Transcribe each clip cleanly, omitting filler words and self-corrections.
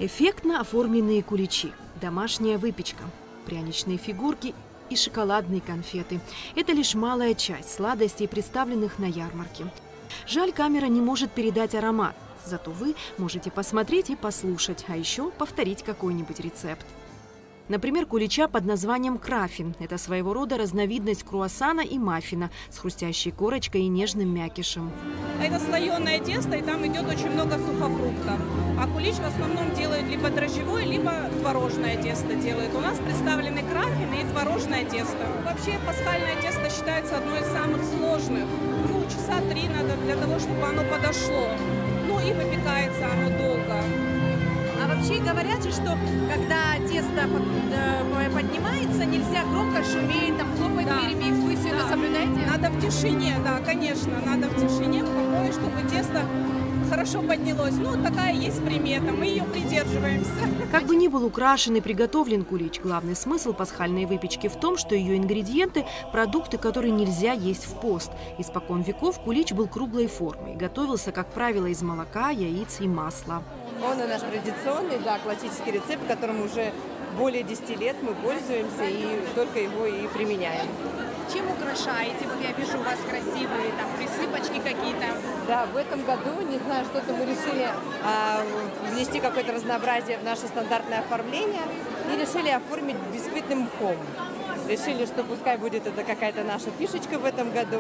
Эффектно оформленные куличи, домашняя выпечка, пряничные фигурки и шоколадные конфеты. Это лишь малая часть сладостей, представленных на ярмарке. Жаль, камера не может передать аромат, зато вы можете посмотреть и послушать, а еще повторить какой-нибудь рецепт. Например, кулича под названием краффин. Это своего рода разновидность круассана и маффина с хрустящей корочкой и нежным мякишем. Это слоеное тесто, и там идет очень много сухофруктов. А кулич в основном делают либо дрожжевое, либо творожное тесто делают. У нас представлены краффин и творожное тесто. Вообще пасхальное тесто считается одной из самых сложных. Часа 3 надо для того, чтобы оно подошло. Ну и выпекается оно долго. А вообще говорят же, что когда тесто поднимается, нельзя громко шуметь, там хлопать дверями. Вы все это соблюдаете? Надо в тишине, да, конечно, надо в тишине, покое, чтобы тесто хорошо поднялось. Ну, такая есть примета, мы ее придерживаемся. Как бы ни был украшен и приготовлен кулич, главный смысл пасхальной выпечки в том, что ее ингредиенты – продукты, которые нельзя есть в пост. Испокон веков кулич был круглой формы и готовился, как правило, из молока, яиц и масла. Он у нас традиционный, да, классический рецепт, которым уже более 10 лет мы пользуемся и только его и применяем. Чем украшаете? Вот я вижу у вас красивые там присыпочки какие-то. Да, в этом году, не знаю, что-то мы решили внести какое-то разнообразие в наше стандартное оформление и решили оформить бисквитным мхом. Решили, что пускай будет это какая-то наша фишечка в этом году.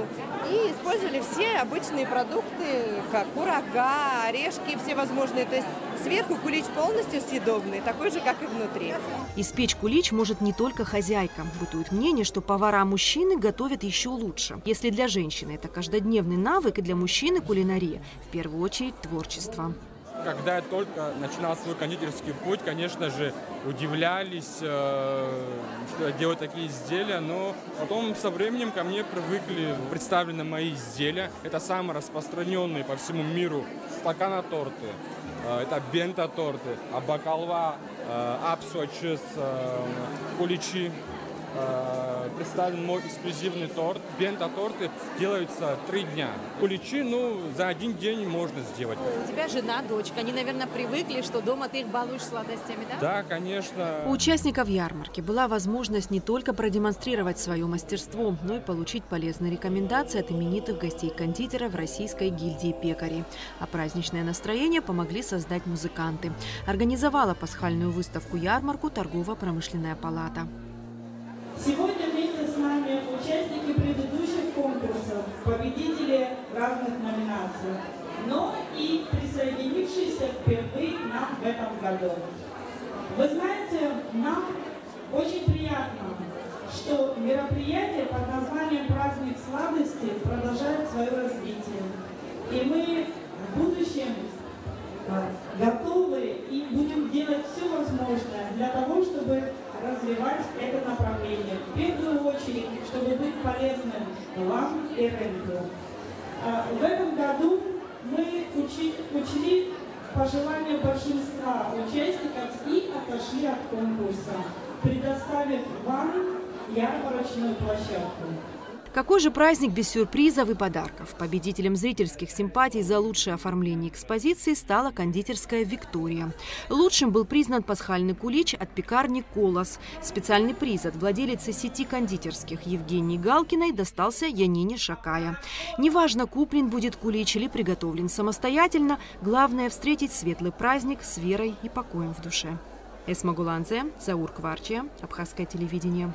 И использовали все обычные продукты, как курага, орешки всевозможные. То есть сверху кулич полностью съедобный, такой же, как и внутри. Испечь кулич может не только хозяйка. Бытует мнение, что повара-мужчины готовят еще лучше. Если для женщины это каждодневный навык, и для мужчины кулинария, в первую очередь творчество. Когда я только начинал свой кондитерский путь, конечно же, удивлялись, что я делаю такие изделия, но потом со временем ко мне привыкли представлены мои изделия. Это самые распространенные по всему миру стаканоторты, это бента-торты, бакалва, апсочес, куличи. Представлен мой эксклюзивный торт. Бента-торты делаются 3 дня. Куличи, за 1 день можно сделать. У тебя жена, дочка. Они, наверное, привыкли, что дома ты их балуешь сладостями, да? Да, конечно. У участников ярмарки была возможность не только продемонстрировать свое мастерство, но и получить полезные рекомендации от именитых гостей-кондитеров Российской гильдии пекарей. А праздничное настроение помогли создать музыканты. Организовала пасхальную выставку-ярмарку торгово-промышленная палата. Сегодня вместе с нами участники предыдущих конкурсов, победители разных номинаций, но и присоединившиеся впервые к нам в этом году. Вы знаете, нам очень приятно, что мероприятие под названием «Праздник сладостей» продолжает свое развитие. И мы в будущем готовы и будем делать все возможное для того, чтобы развивать это направление. В первую очередь, чтобы быть полезным вам и рынку. В этом году мы учли пожелания большинства участников и отошли от конкурса, предоставив вам ярмарочную площадку. Какой же праздник без сюрпризов и подарков? Победителем зрительских симпатий за лучшее оформление экспозиции стала кондитерская «Виктория». Лучшим был признан пасхальный кулич от пекарни «Колос». Специальный приз от владелицы сети кондитерских Евгении Галкиной достался Янине Шакая. Неважно, куплен будет кулич или приготовлен самостоятельно, главное – встретить светлый праздник с верой и покоем в душе. Эсма Гуланзе, Заур Кварчия, Абхазское телевидение.